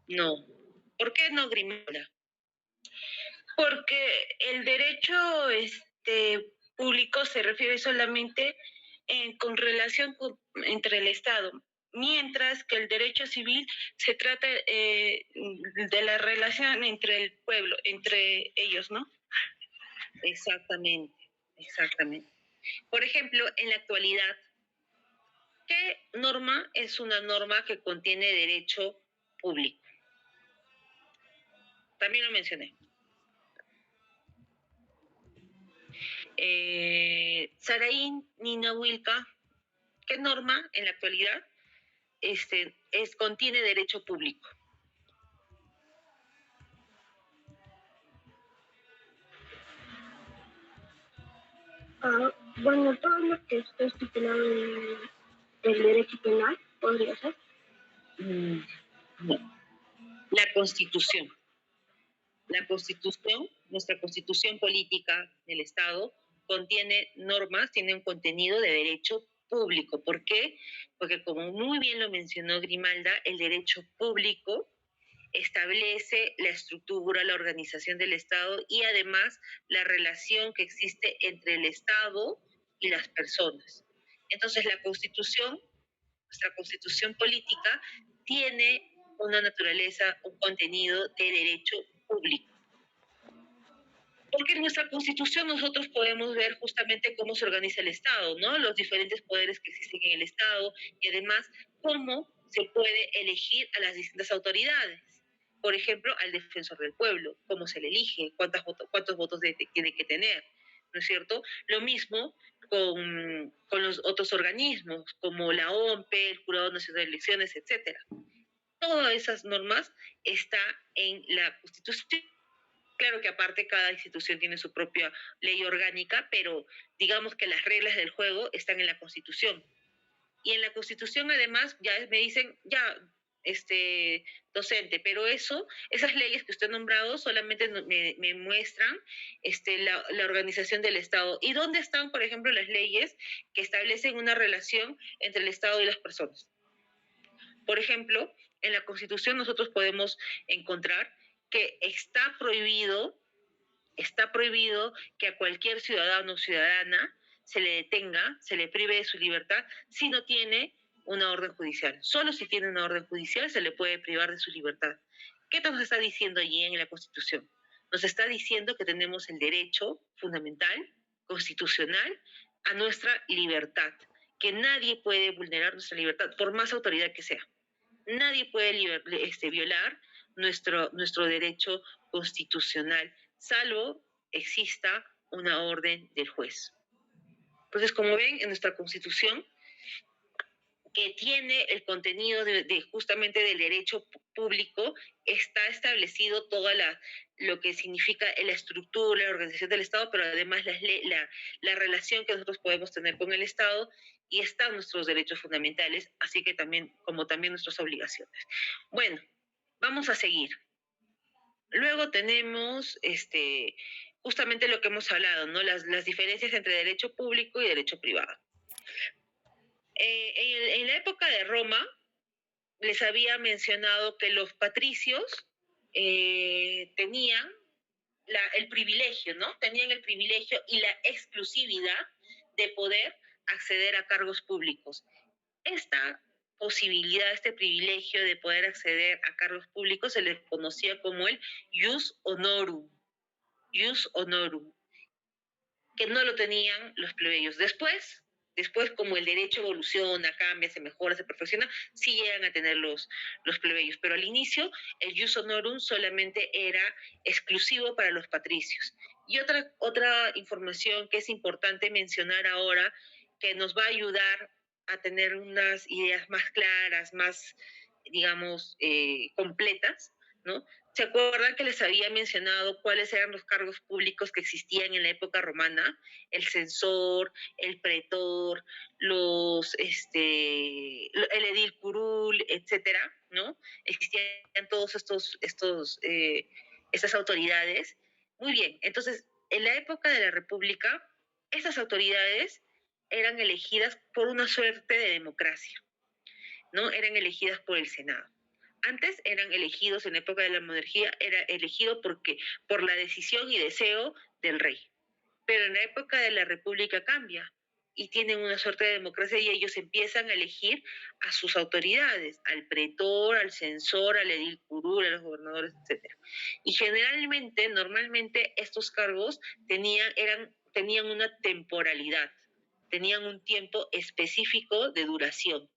No. ¿Por qué no, Grimalda? Porque el derecho público se refiere solamente con relación entre el Estado, mientras que el derecho civil se trata de la relación entre el pueblo, entre ellos, ¿no? Exactamente, exactamente. Por ejemplo, en la actualidad, ¿qué norma es una norma que contiene derecho público? También lo mencioné. Saraín, Nina Wilka, ¿qué norma en la actualidad contiene derecho público? Bueno, todo lo que está estipulado en el derecho penal podría ser. No. La Constitución. La Constitución, nuestra Constitución política del Estado, contiene normas, tiene un contenido de derecho público. ¿Por qué? Porque como muy bien lo mencionó Grimalda, el derecho público establece la estructura, la organización del Estado y además la relación que existe entre el Estado y las personas. Entonces la Constitución, nuestra Constitución política, tiene una naturaleza, un contenido de derecho público. Porque en nuestra Constitución nosotros podemos ver justamente cómo se organiza el Estado, ¿no? Los diferentes poderes que existen en el Estado y además cómo se puede elegir a las distintas autoridades. Por ejemplo, al defensor del pueblo, cómo se le elige, cuántos votos tiene que tener, ¿no es cierto? Lo mismo con los otros organismos, como la OMPE, el Jurado Nacional de Elecciones, etcétera. Todas esas normas están en la Constitución. Claro que aparte cada institución tiene su propia ley orgánica, pero digamos que las reglas del juego están en la Constitución. Y en la Constitución además ya me dicen, ya, docente, pero esas leyes que usted ha nombrado solamente me muestran la organización del Estado. ¿Y dónde están, por ejemplo, las leyes que establecen una relación entre el Estado y las personas? Por ejemplo, en la Constitución nosotros podemos encontrar que está prohibido que a cualquier ciudadano o ciudadana se le detenga, se le prive de su libertad si no tiene una orden judicial. Solo si tiene una orden judicial se le puede privar de su libertad. ¿Qué nos está diciendo allí en la Constitución? Nos está diciendo que tenemos el derecho fundamental, constitucional, a nuestra libertad, que nadie puede vulnerar nuestra libertad, por más autoridad que sea. Nadie puede violar nuestro derecho constitucional, salvo exista una orden del juez. Entonces, como ven, en nuestra Constitución que tiene el contenido de justamente del derecho público, está establecido toda lo que significa la estructura, la organización del Estado, pero además la relación que nosotros podemos tener con el Estado, y están nuestros derechos fundamentales, así que también, como también nuestras obligaciones. Bueno, vamos a seguir. Luego tenemos justamente lo que hemos hablado, ¿no? Las diferencias entre derecho público y derecho privado. En la época de Roma, les había mencionado que los patricios tenían el privilegio, ¿no? Tenían el privilegio y la exclusividad de poder acceder a cargos públicos. Esta posibilidad, este privilegio de poder acceder a cargos públicos se les conocía como el jus honorum, que no lo tenían los plebeyos. Después, como el derecho evoluciona, cambia, se mejora, se perfecciona, sí llegan a tener los plebeyos. Pero al inicio, el jus honorum solamente era exclusivo para los patricios. Y otra información que es importante mencionar ahora, que nos va a ayudar a tener unas ideas más claras, más, digamos, completas, ¿no? ¿Se acuerdan que les había mencionado cuáles eran los cargos públicos que existían en la época romana? El censor, el pretor, el edil curul, etcétera, ¿no? Existían todos estas autoridades. Muy bien, entonces, en la época de la República, estas autoridades eran elegidas por una suerte de democracia, ¿no? Eran elegidas por el Senado. Antes eran elegidos, en la época de la monarquía, era elegido por la decisión y deseo del rey. Pero en la época de la república cambia y tienen una suerte de democracia y ellos empiezan a elegir a sus autoridades, al pretor, al censor, al edil curul, a los gobernadores, etc. Y generalmente, normalmente, estos cargos tenían una temporalidad, tenían un tiempo específico de duración.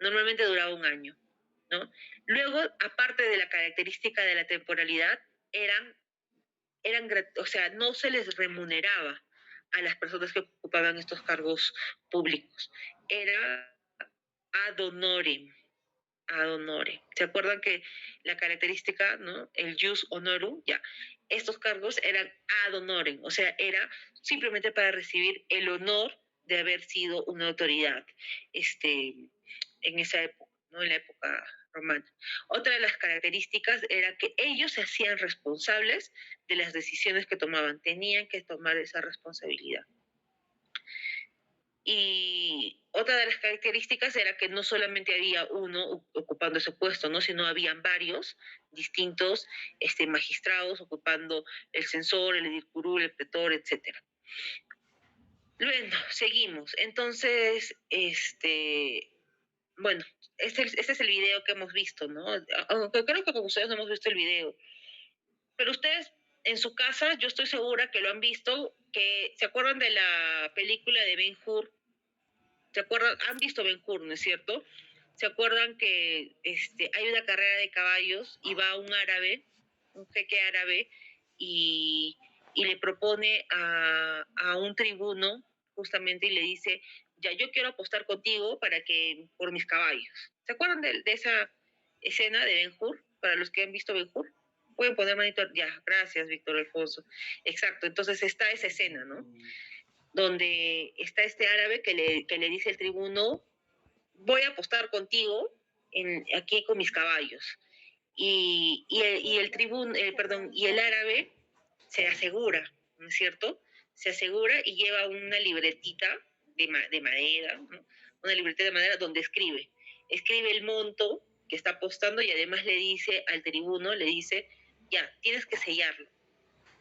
Normalmente duraba 1 año, ¿no? Luego, aparte de la característica de la temporalidad, o sea, no se les remuneraba a las personas que ocupaban estos cargos públicos. Era ad honorem. ¿Se acuerdan que la característica, ¿no? El jus honorum, ya. Estos cargos eran ad honorem, o sea, era simplemente para recibir el honor de haber sido una autoridad en esa época, ¿no? En la época romana. Otra de las características era que ellos se hacían responsables de las decisiones que tomaban, tenían que tomar esa responsabilidad. Y otra de las características era que no solamente había uno ocupando ese puesto, ¿no? Sino habían varios distintos magistrados ocupando el censor, el edil curul, el pretor, etc. Bueno, seguimos. Entonces, bueno, este es el video que hemos visto, ¿no? Aunque creo que con ustedes no hemos visto el video. Pero ustedes en su casa, yo estoy segura que lo han visto, que se acuerdan de la película de Ben-Hur. ¿Se acuerdan? Han visto Ben-Hur, ¿no es cierto? ¿Se acuerdan que hay una carrera de caballos y va un árabe, un jeque árabe, y le propone a un tribuno justamente y le dice, ya, yo quiero apostar contigo por mis caballos. ¿Se acuerdan de esa escena de Ben-Hur? Para los que han visto Ben-Hur. Pueden poner manito, ya, gracias, Víctor Alfonso. Exacto, entonces está esa escena, ¿no? Donde está este árabe que le dice al tribuno, voy a apostar contigo aquí con mis caballos. Y el árabe se asegura, ¿no es cierto? Se asegura y lleva una libretita de madera, ¿no? Una libretita de madera donde escribe el monto que está apostando y además le dice al tribuno, ya, tienes que sellarlo,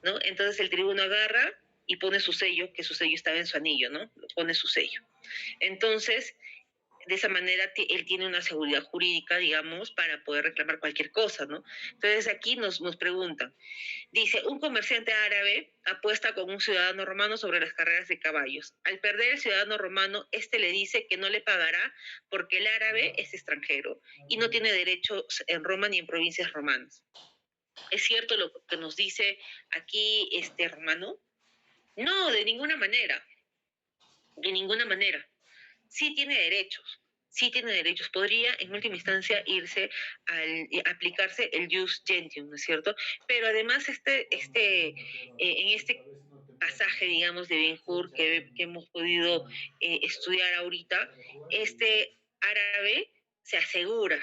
¿no? Entonces el tribuno agarra y pone su sello, que su sello estaba en su anillo, ¿no? Pone su sello. Entonces, de esa manera él tiene una seguridad jurídica, digamos, para poder reclamar cualquier cosa, ¿no? Entonces aquí nos preguntan, dice, un comerciante árabe apuesta con un ciudadano romano sobre las carreras de caballos. Al perder el ciudadano romano, le dice que no le pagará porque el árabe es extranjero y no tiene derechos en Roma ni en provincias romanas. ¿Es cierto lo que nos dice aquí romano? No, de ninguna manera. De ninguna manera. Sí tiene derechos, sí tiene derechos. Podría, en última instancia, aplicarse el jus gentium, ¿no es cierto? Pero además, en este pasaje, digamos, de Ben-Hur que hemos podido estudiar ahorita, este árabe se asegura,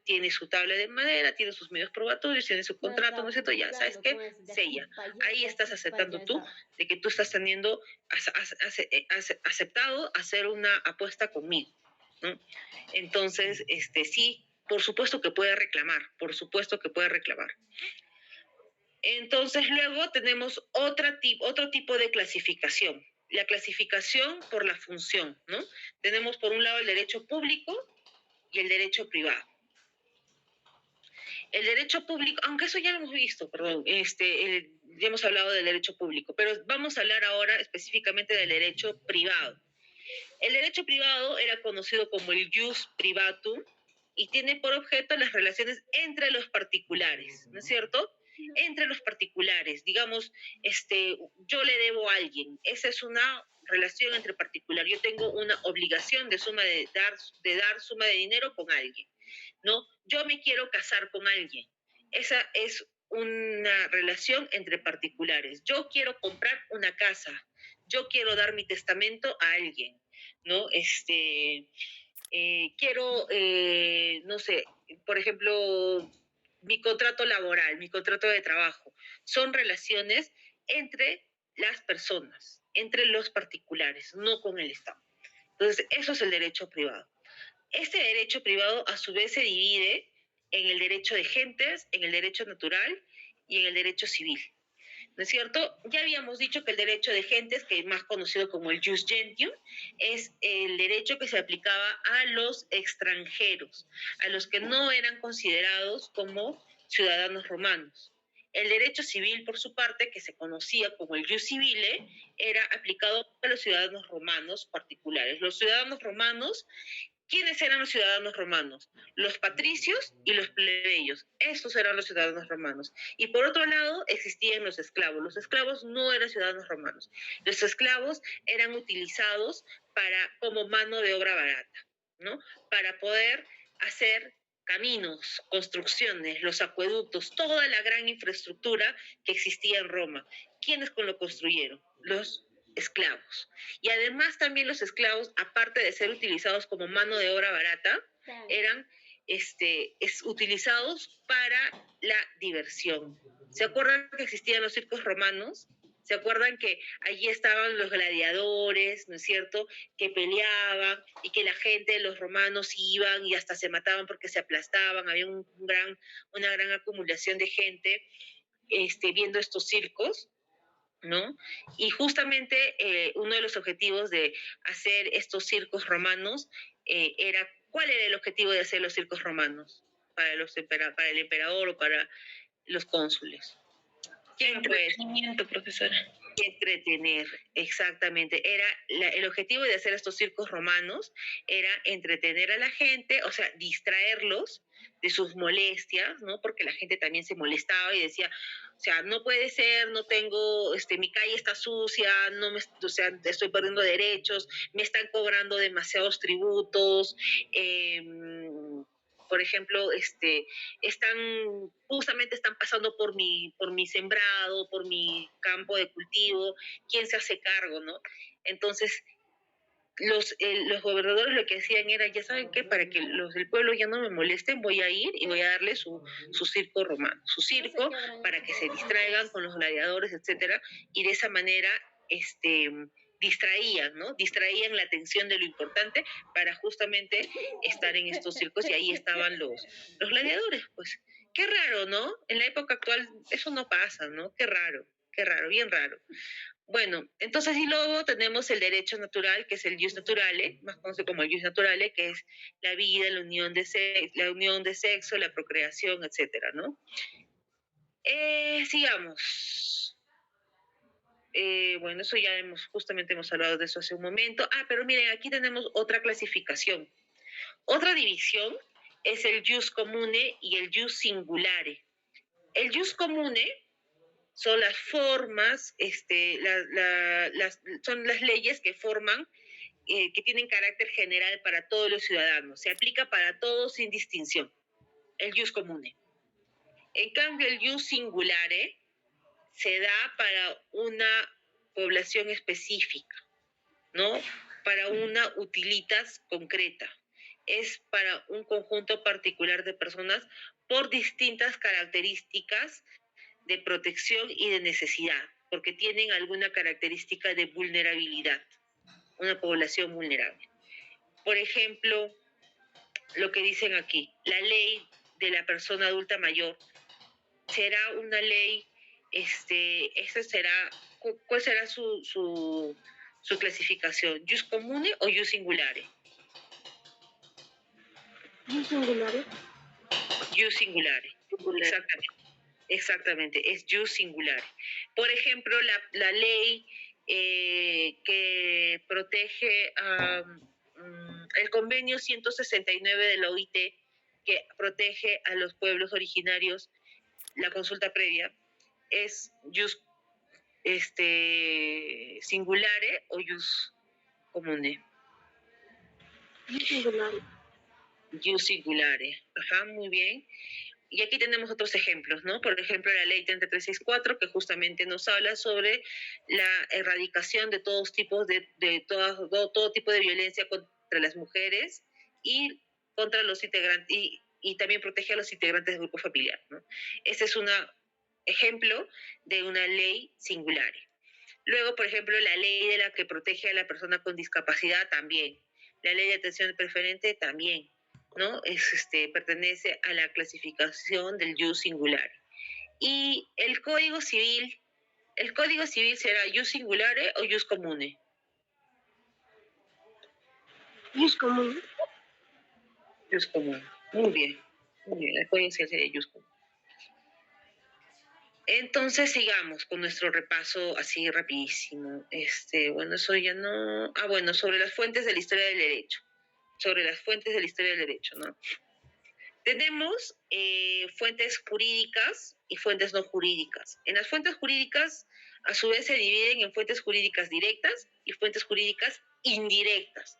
tiene su tabla de madera, tiene sus medios probatorios, tiene su contrato, ¿no es cierto? Ya, ¿sabes qué? Sella. Ahí estás aceptando tú de que tú estás has aceptado hacer una apuesta conmigo, ¿no? Entonces, sí, por supuesto que puede reclamar, por supuesto que puede reclamar. Entonces, luego tenemos otro tipo de clasificación, la clasificación por la función, ¿no? Tenemos por un lado el derecho público y el derecho privado. El derecho público, aunque eso ya lo hemos visto, perdón, ya hemos hablado del derecho público, pero vamos a hablar ahora específicamente del derecho privado. El derecho privado era conocido como el jus privatum y tiene por objeto las relaciones entre los particulares, ¿no es cierto? Entre los particulares, digamos, yo le debo a alguien, esa es una relación entre particular, yo tengo una obligación de dar suma de dinero con alguien, ¿no? Yo me quiero casar con alguien, esa es una relación entre particulares, yo quiero comprar una casa, yo quiero dar mi testamento a alguien, ¿no? Quiero, no sé, por ejemplo, mi contrato laboral, mi contrato de trabajo, son relaciones entre las personas, entre los particulares, no con el Estado. Entonces, eso es el derecho privado. Este derecho privado, a su vez, se divide en el derecho de gentes, en el derecho natural y en el derecho civil. ¿No es cierto? Ya habíamos dicho que el derecho de gentes, que es más conocido como el jus gentium, es el derecho que se aplicaba a los extranjeros, a los que no eran considerados como ciudadanos romanos. El derecho civil, por su parte, que se conocía como el jus civile, era aplicado a los ciudadanos romanos particulares. Los ciudadanos romanos, ¿quiénes eran los ciudadanos romanos? Los patricios y los plebeyos. Estos eran los ciudadanos romanos. Y por otro lado, existían los esclavos. Los esclavos no eran ciudadanos romanos. Los esclavos eran utilizados como mano de obra barata, ¿no? Para poder hacer caminos, construcciones, los acueductos, toda la gran infraestructura que existía en Roma. ¿Quiénes lo construyeron? Los esclavos. Y además también los esclavos, aparte de ser utilizados como mano de obra barata, eran utilizados para la diversión. ¿Se acuerdan que existían los circos romanos? ¿Se acuerdan que allí estaban los gladiadores, ¿no es cierto?, que peleaban y que la gente, los romanos, iban y hasta se mataban porque se aplastaban? Había una gran acumulación de gente viendo estos circos, ¿no? Y justamente uno de los objetivos de hacer estos circos romanos ¿cuál era el objetivo de hacer los circos romanos para el emperador o para los cónsules? Entretenimiento, profesora. Entretener, exactamente. El objetivo de hacer estos circos romanos era entretener a la gente, o sea, distraerlos de sus molestias, ¿no? Porque la gente también se molestaba y decía, o sea, no puede ser, no tengo, mi calle está sucia, o sea, estoy perdiendo derechos, me están cobrando demasiados tributos, por ejemplo, justamente están pasando por mi sembrado, por mi campo de cultivo, ¿quién se hace cargo, no? Entonces, los gobernadores lo que hacían era, ya saben qué, para que los del pueblo ya no me molesten, voy a ir y voy a darle su circo romano, su circo, para que se distraigan con los gladiadores, etcétera, y de esa manera, distraían, ¿no? Distraían la atención de lo importante para justamente estar en estos circos, y ahí estaban los gladiadores, pues. Qué raro, ¿no? En la época actual eso no pasa, ¿no? Qué raro, bien raro. Bueno, entonces, y luego tenemos el derecho natural, que es el jus naturale, más conocido como el jus naturale, que es la vida, la unión de sexo, la procreación, etcétera, ¿no? Sigamos. Bueno, eso ya justamente hemos hablado de eso hace un momento. Pero miren, aquí tenemos otra clasificación. Otra división es el jus comune y el jus singulare. El jus comune son las formas, son las leyes que forman que tienen carácter general para todos los ciudadanos. Se aplica para todos sin distinción. El jus comune. En cambio, el jus singulare se da para una población específica, ¿no? Para una utilitas concreta. Es para un conjunto particular de personas por distintas características de protección y de necesidad, porque tienen alguna característica de vulnerabilidad, una población vulnerable. Por ejemplo, lo que dicen aquí, la ley de la persona adulta mayor será una ley, ¿cuál será su clasificación? ¿Jus comune o jus singulare? Jus singulare. Jus singulare, exactamente, es jus singulare. Por ejemplo, la ley que protege el convenio 169 de la OIT, que protege a los pueblos originarios la consulta previa, es jus singulare o jus comune. Jus singulare. Jus singulare, ajá, muy bien. Y aquí tenemos otros ejemplos, ¿no? Por ejemplo, la ley 3364, que justamente nos habla sobre la erradicación de todos tipos todo tipo de violencia contra las mujeres y contra los integrantes, y también protege a los integrantes del grupo familiar, ¿no? Este es un ejemplo de una ley singular. Luego, por ejemplo, la ley de la que protege a la persona con discapacidad también. La ley de atención preferente también, ¿no? Pertenece a la clasificación del jus singular. Y el Código Civil será jus singulare o jus comune. Jus comune. Jus comune. Muy bien. El Código Civil sería jus comune. Entonces sigamos con nuestro repaso así rapidísimo. Eso ya no... sobre las fuentes de la historia del derecho. Sobre las fuentes de la historia del derecho, ¿no? Tenemos fuentes jurídicas y fuentes no jurídicas. En las fuentes jurídicas, a su vez, se dividen en fuentes jurídicas directas y fuentes jurídicas indirectas.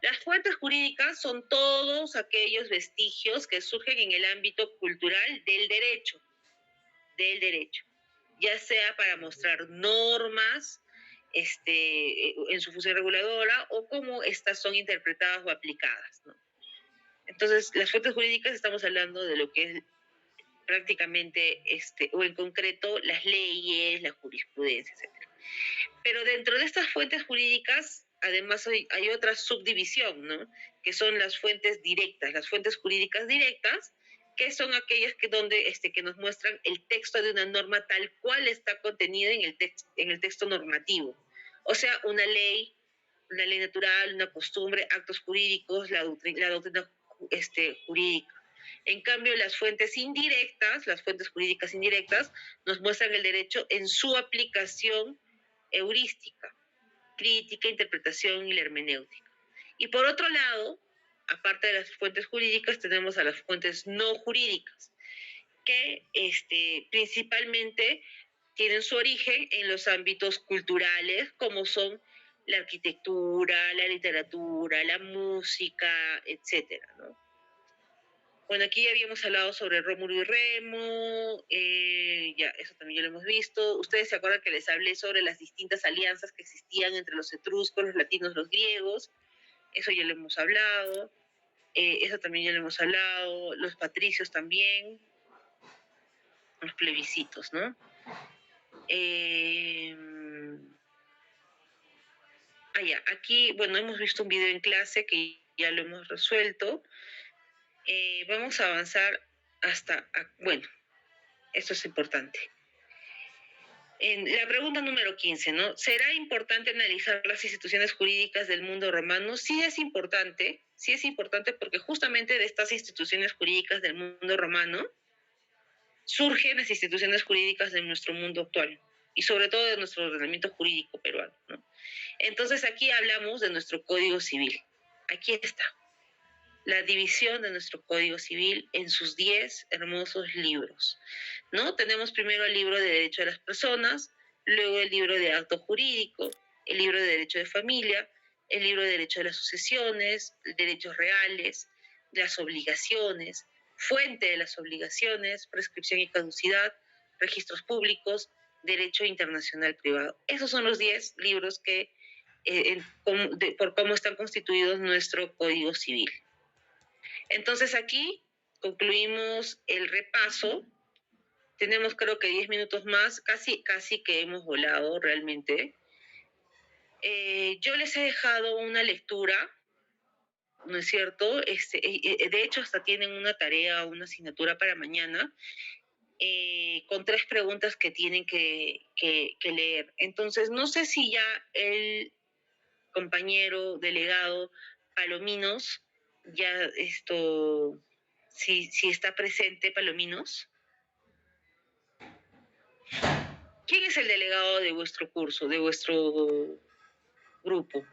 Las fuentes jurídicas son todos aquellos vestigios que surgen en el ámbito cultural del derecho, ya sea para mostrar normas en su función reguladora o cómo estas son interpretadas o aplicadas, ¿no? Entonces, las fuentes jurídicas estamos hablando de lo que es prácticamente, o en concreto, las leyes, la jurisprudencia, etc. Pero dentro de estas fuentes jurídicas, además hay otra subdivisión, ¿no? Que son las fuentes directas, las fuentes jurídicas directas, que son aquellas que nos muestran el texto de una norma tal cual está contenida en el texto normativo. O sea, una ley natural, una costumbre, actos jurídicos, la doctrina jurídica. En cambio, las fuentes jurídicas indirectas, nos muestran el derecho en su aplicación heurística, crítica, interpretación y la hermenéutica. Y por otro lado, aparte de las fuentes jurídicas, tenemos a las fuentes no jurídicas, que principalmente tienen su origen en los ámbitos culturales, como son la arquitectura, la literatura, la música, etcétera, ¿no? Bueno, aquí ya habíamos hablado sobre Rómulo y Remo, eso también ya lo hemos visto. Ustedes se acuerdan que les hablé sobre las distintas alianzas que existían entre los etruscos, los latinos, los griegos. Eso ya lo hemos hablado. Eso también ya lo hemos hablado. Los patricios también. Los plebiscitos, ¿no? Aquí, bueno, hemos visto un video en clase que ya lo hemos resuelto. Vamos a avanzar bueno, esto es importante. En la pregunta número 15, ¿no? ¿Será importante analizar las instituciones jurídicas del mundo romano? Sí es importante porque justamente de estas instituciones jurídicas del mundo romano surgen las instituciones jurídicas de nuestro mundo actual y sobre todo de nuestro ordenamiento jurídico peruano, ¿no? Entonces aquí hablamos de nuestro Código Civil. Aquí está la división de nuestro Código Civil en sus 10 hermosos libros, ¿no? Tenemos primero el libro de Derecho de las Personas, luego el libro de Acto Jurídico, el libro de Derecho de Familia, el libro de Derecho de las Sucesiones, Derechos Reales, las obligaciones, fuente de las obligaciones, prescripción y caducidad, registros públicos, derecho internacional privado. Esos son los 10 libros que, por cómo están constituidos nuestro Código Civil. Entonces aquí concluimos el repaso. Tenemos creo que 10 minutos más, casi que hemos volado realmente. Yo les he dejado una lectura, ¿no es cierto? De hecho, hasta tienen una tarea, una asignatura para mañana, con 3 preguntas que tienen que leer. Entonces, no sé si ya el compañero delegado Palominos, ya si está presente Palominos. ¿Quién es el delegado de vuestro curso, de vuestro grupo?